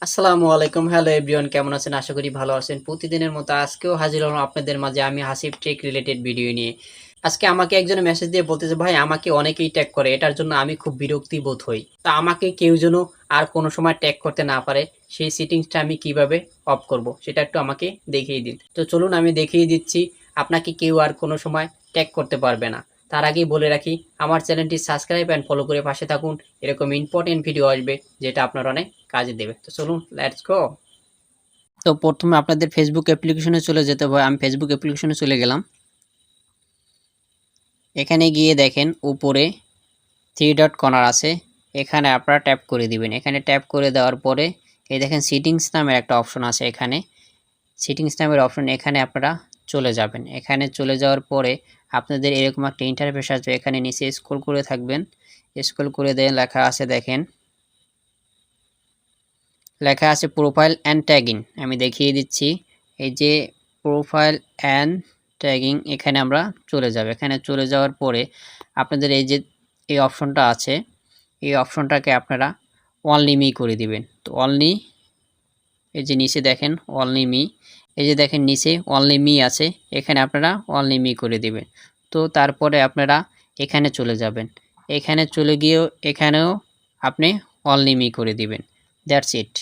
আসসালামু আলাইকুম। Hello everyone, কেমন আছেন? আশা করি ভালো আছেন। প্রতিদিনের মতো আজকেও হাজির হলাম আপনাদের মাঝে আমি হাসিব টেক রিলেটেড ভিডিও নিয়ে। আজকে আমাকে একজনে মেসেজ দিয়ে বলতেছে, ভাই আমাকে অনেকেই ট্যাগ করে। এটার জন্য আমি খুব বিরক্তি বোধ হই। তো আমাকে কেউ যেন আর কোনো সময় ট্যাগ করতে না পারে, সেই সেটিংসটা আমি কিভাবে অফ করব সেটা একটু আমাকে দেখিয়ে দিন। তো চলুন আমি দেখিয়ে দিচ্ছি। আপনাকে কেউ আর কোনো সময় ট্যাগ করতে পারবে না। তার আগেই বলে রাখি, আমার চ্যানেলটি সাবস্ক্রাইব অ্যান্ড ফলো করে পাশে থাকুন। এরকম ইম্পর্টেন্ট ভিডিও আসবে যেটা আপনার অনেক কাজে দেবে। তো চলুন লেটস গো। তো প্রথমে আপনাদের ফেসবুক অ্যাপ্লিকেশনে চলে যেতে হবে। আমি ফেসবুক অ্যাপ্লিকেশনে চলে গেলাম। এখানে গিয়ে দেখেন উপরে থ্রি ডট কর্নার আছে, এখানে আপনারা ট্যাপ করে দিবেন। এখানে ট্যাপ করে দেওয়ার পরে এই দেখেন সিটিংস নামের একটা অপশন আছে। এখানে সিটিংস নামের অপশন, এখানে আপনারা চলে যাবেন। এখানে চলে যাওয়ার পরে আপনাদের এরকম একটা ইন্টারফেস আসবে। এখানে নিচে স্ক্রল করে থাকবেন, স্ক্রল করে দেন, লেখা আছে দেখেন, লেখা আছে প্রোফাইল অ্যান্ড ট্যাগিং। আমি দেখিয়ে দিচ্ছি। এই যে প্রোফাইল অ্যান্ড ট্যাগিং, এখানে আমরা চলে যাব। এখানে চলে যাওয়ার পরে আপনাদের এই যে এই অপশনটা আছে, এই অপশনটাকে আপনারা অনলি মি করে দিবেন। তো অনলি, এই যে নিচে দেখেন অনলি মি, এই যে দেখেন নিচে অনলি মি আছে, এখানে আপনারা অনলি মি করে দিবেন। তো তারপরে আপনারা এখানে চলে যাবেন। এখানে চলে গিয়েও এখানেও আপনি অনলি মি করে দিবেন। That's it.